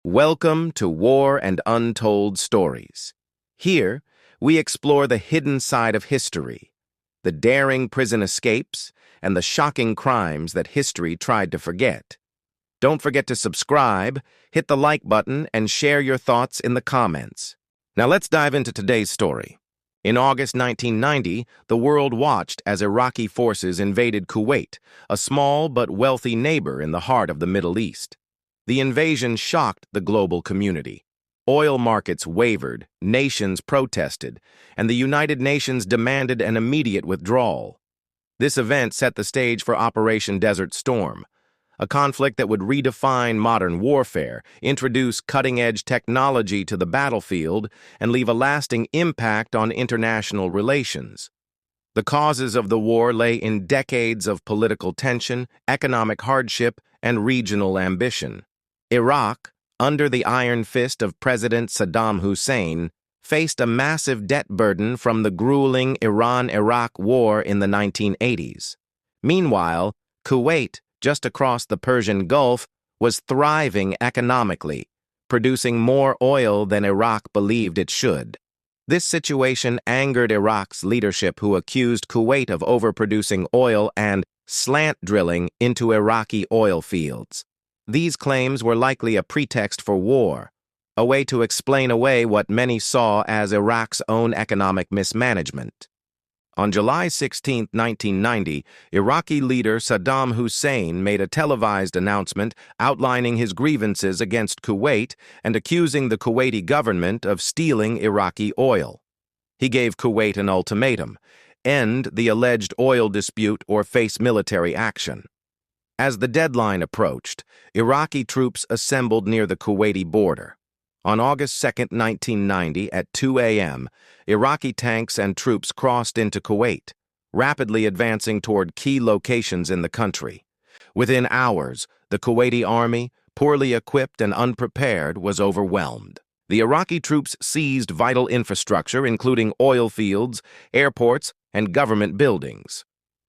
Welcome to War and Untold Stories. Here, we explore the hidden side of history, the daring prison escapes, and the shocking crimes that history tried to forget. Don't forget to subscribe, hit the like button, and share your thoughts in the comments. Now let's dive into today's story. In August 1990, the world watched as Iraqi forces invaded Kuwait, a small but wealthy neighbor in the heart of the Middle East. The invasion shocked the global community. Oil markets wavered, nations protested, and the United Nations demanded an immediate withdrawal. This event set the stage for Operation Desert Storm, a conflict that would redefine modern warfare, introduce cutting-edge technology to the battlefield, and leave a lasting impact on international relations. The causes of the war lay in decades of political tension, economic hardship, and regional ambition. Iraq, under the iron fist of President Saddam Hussein, faced a massive debt burden from the grueling Iran-Iraq War in the 1980s. Meanwhile, Kuwait, just across the Persian Gulf, was thriving economically, producing more oil than Iraq believed it should. This situation angered Iraq's leadership, who accused Kuwait of overproducing oil and slant drilling into Iraqi oil fields. These claims were likely a pretext for war, a way to explain away what many saw as Iraq's own economic mismanagement. On July 16, 1990, Iraqi leader Saddam Hussein made a televised announcement outlining his grievances against Kuwait and accusing the Kuwaiti government of stealing Iraqi oil. He gave Kuwait an ultimatum: end the alleged oil dispute or face military action. As the deadline approached, Iraqi troops assembled near the Kuwaiti border. On August 2, 1990, at 2 a.m., Iraqi tanks and troops crossed into Kuwait, rapidly advancing toward key locations in the country. Within hours, the Kuwaiti army, poorly equipped and unprepared, was overwhelmed. The Iraqi troops seized vital infrastructure, including oil fields, airports, and government buildings.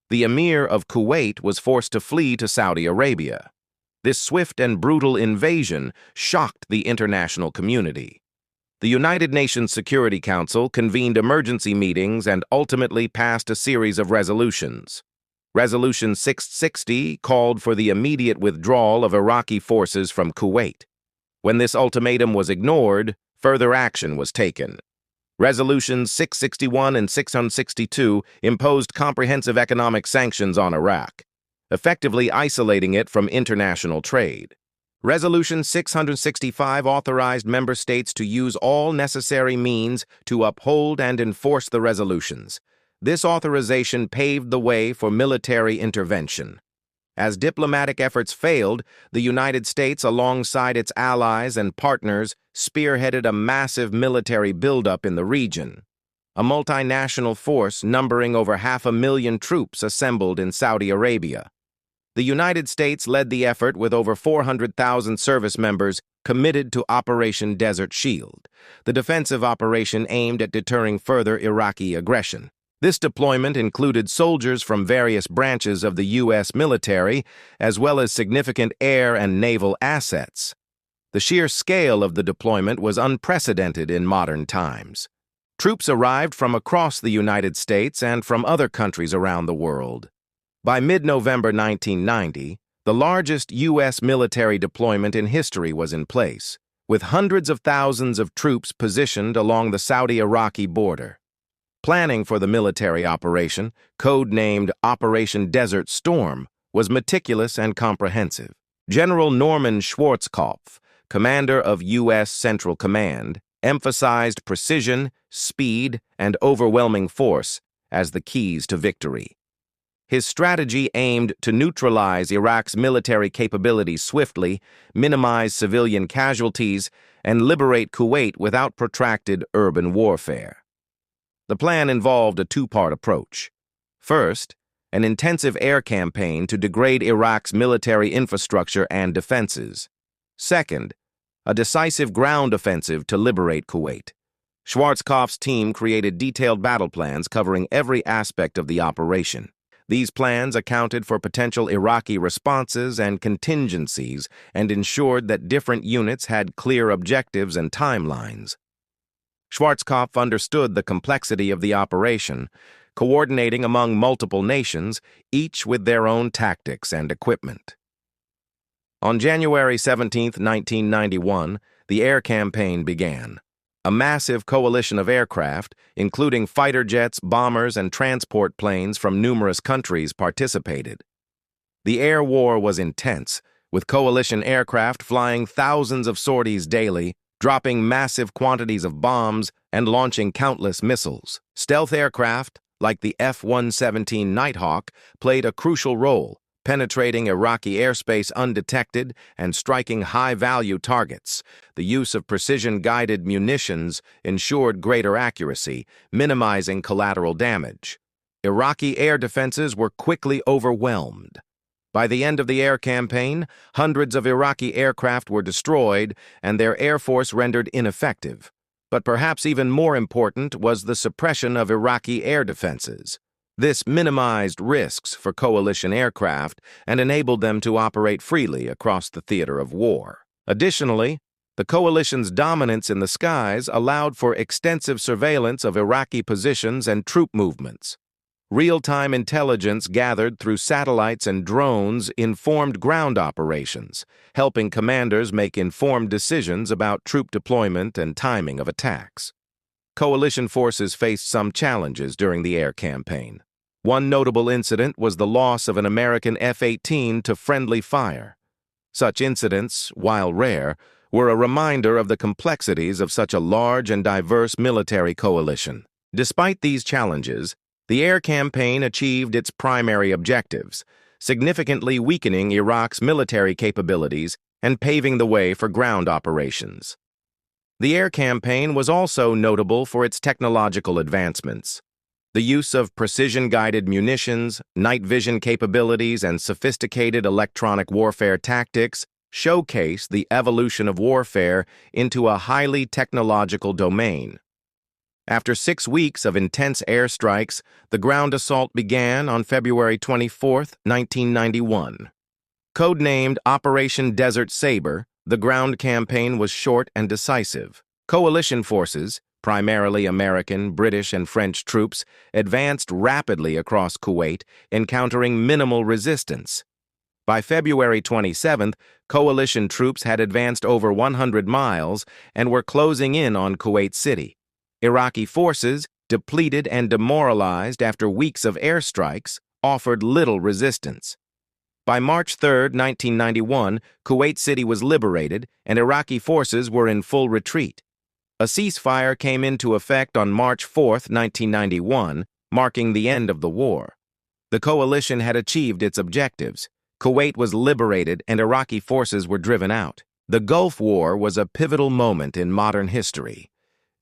The emir of Kuwait was forced to flee to Saudi Arabia. This swift and brutal invasion shocked the international community. The United Nations Security Council convened emergency meetings and ultimately passed a series of resolutions. Resolution 660 called for the immediate withdrawal of Iraqi forces from Kuwait. When this ultimatum was ignored, further action was taken. Resolutions 661 and 662 imposed comprehensive economic sanctions on Iraq, effectively isolating it from international trade. Resolution 665 authorized member states to use all necessary means to uphold and enforce the resolutions. This authorization paved the way for military intervention. As diplomatic efforts failed, the United States, alongside its allies and partners, spearheaded a massive military buildup in the region. A multinational force numbering over 500,000 troops assembled in Saudi Arabia. The United States led the effort with over 400,000 service members committed to Operation Desert Shield, the defensive operation aimed at deterring further Iraqi aggression. This deployment included soldiers from various branches of the U.S. military, as well as significant air and naval assets. The sheer scale of the deployment was unprecedented in modern times. Troops arrived from across the United States and from other countries around the world. By mid-November 1990, the largest U.S. military deployment in history was in place, with hundreds of thousands of troops positioned along the Saudi-Iraqi border. Planning for the military operation, code-named Operation Desert Storm, was meticulous and comprehensive. General Norman Schwarzkopf, commander of U.S. Central Command, emphasized precision, speed, and overwhelming force as the keys to victory. His strategy aimed to neutralize Iraq's military capabilities swiftly, minimize civilian casualties, and liberate Kuwait without protracted urban warfare. The plan involved a two-part approach. First, an intensive air campaign to degrade Iraq's military infrastructure and defenses. Second, a decisive ground offensive to liberate Kuwait. Schwarzkopf's team created detailed battle plans covering every aspect of the operation. These plans accounted for potential Iraqi responses and contingencies and ensured that different units had clear objectives and timelines. Schwarzkopf understood the complexity of the operation, coordinating among multiple nations, each with their own tactics and equipment. On January 17, 1991, the air campaign began. A massive coalition of aircraft, including fighter jets, bombers, and transport planes from numerous countries, participated. The air war was intense, with coalition aircraft flying thousands of sorties daily, dropping massive quantities of bombs, and launching countless missiles. Stealth aircraft, like the F-117 Nighthawk, played a crucial role, penetrating Iraqi airspace undetected and striking high-value targets. The use of precision-guided munitions ensured greater accuracy, minimizing collateral damage. Iraqi air defenses were quickly overwhelmed. By the end of the air campaign, hundreds of Iraqi aircraft were destroyed and their air force rendered ineffective. But perhaps even more important was the suppression of Iraqi air defenses. This minimized risks for coalition aircraft and enabled them to operate freely across the theater of war. Additionally, the coalition's dominance in the skies allowed for extensive surveillance of Iraqi positions and troop movements. Real-time intelligence gathered through satellites and drones informed ground operations, helping commanders make informed decisions about troop deployment and timing of attacks. Coalition forces faced some challenges during the air campaign. One notable incident was the loss of an American F-18 to friendly fire. Such incidents, while rare, were a reminder of the complexities of such a large and diverse military coalition. Despite these challenges, the air campaign achieved its primary objectives, significantly weakening Iraq's military capabilities and paving the way for ground operations. The air campaign was also notable for its technological advancements. The use of precision-guided munitions, night vision capabilities, and sophisticated electronic warfare tactics showcase the evolution of warfare into a highly technological domain. After 6 weeks of intense airstrikes, the ground assault began on February 24, 1991. Codenamed Operation Desert Sabre, the ground campaign was short and decisive. Coalition forces, primarily American, British, and French troops, advanced rapidly across Kuwait, encountering minimal resistance. By February 27th, coalition troops had advanced over 100 miles and were closing in on Kuwait City. Iraqi forces, depleted and demoralized after weeks of airstrikes, offered little resistance. By March 3, 1991, Kuwait City was liberated and Iraqi forces were in full retreat. A ceasefire came into effect on March 4, 1991, marking the end of the war. The coalition had achieved its objectives. Kuwait was liberated and Iraqi forces were driven out. The Gulf War was a pivotal moment in modern history.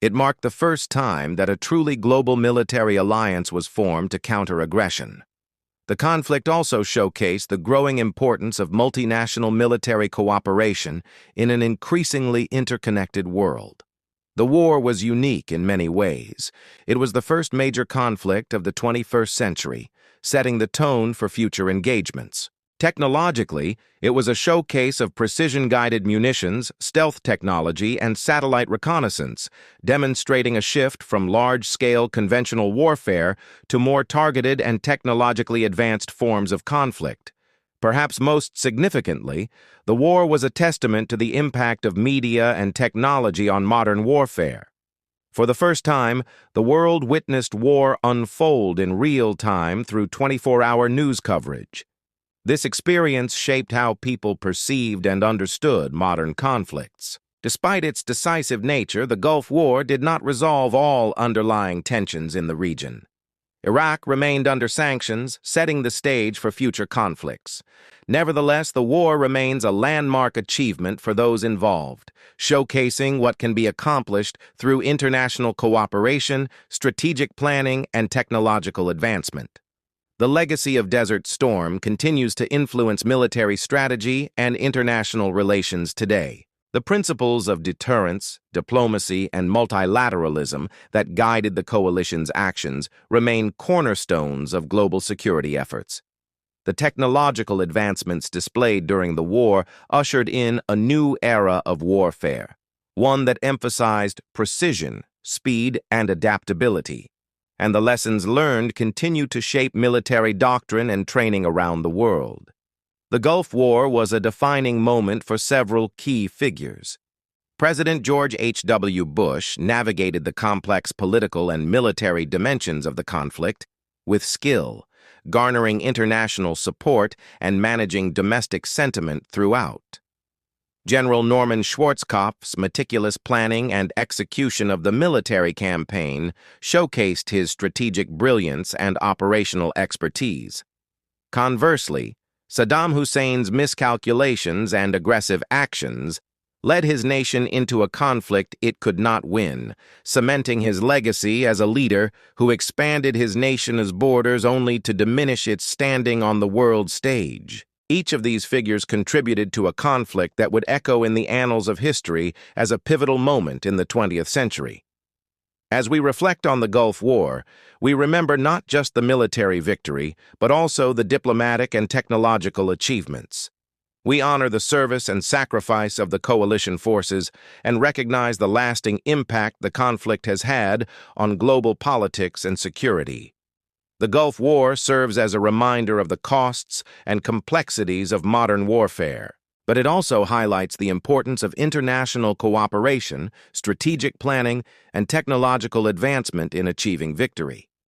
It marked the first time that a truly global military alliance was formed to counter aggression. The conflict also showcased the growing importance of multinational military cooperation in an increasingly interconnected world. The war was unique in many ways. It was the first major conflict of the 21st century, setting the tone for future engagements. Technologically, it was a showcase of precision-guided munitions, stealth technology, and satellite reconnaissance, demonstrating a shift from large-scale conventional warfare to more targeted and technologically advanced forms of conflict. Perhaps most significantly, the war was a testament to the impact of media and technology on modern warfare. For the first time, the world witnessed war unfold in real time through 24-hour news coverage. This experience shaped how people perceived and understood modern conflicts. Despite its decisive nature, the Gulf War did not resolve all underlying tensions in the region. Iraq remained under sanctions, setting the stage for future conflicts. Nevertheless, the war remains a landmark achievement for those involved, showcasing what can be accomplished through international cooperation, strategic planning, and technological advancement. The legacy of Desert Storm continues to influence military strategy and international relations today. The principles of deterrence, diplomacy, and multilateralism that guided the coalition's actions remain cornerstones of global security efforts. The technological advancements displayed during the war ushered in a new era of warfare, one that emphasized precision, speed, and adaptability. And the lessons learned continue to shape military doctrine and training around the world. The Gulf War was a defining moment for several key figures. President George H.W. Bush navigated the complex political and military dimensions of the conflict with skill, garnering international support and managing domestic sentiment throughout. General Norman Schwarzkopf's meticulous planning and execution of the military campaign showcased his strategic brilliance and operational expertise. Conversely, Saddam Hussein's miscalculations and aggressive actions led his nation into a conflict it could not win, cementing his legacy as a leader who expanded his nation's borders only to diminish its standing on the world stage. Each of these figures contributed to a conflict that would echo in the annals of history as a pivotal moment in the 20th century. As we reflect on the Gulf War, we remember not just the military victory, but also the diplomatic and technological achievements. We honor the service and sacrifice of the coalition forces and recognize the lasting impact the conflict has had on global politics and security. The Gulf War serves as a reminder of the costs and complexities of modern warfare, but it also highlights the importance of international cooperation, strategic planning, and technological advancement in achieving victory.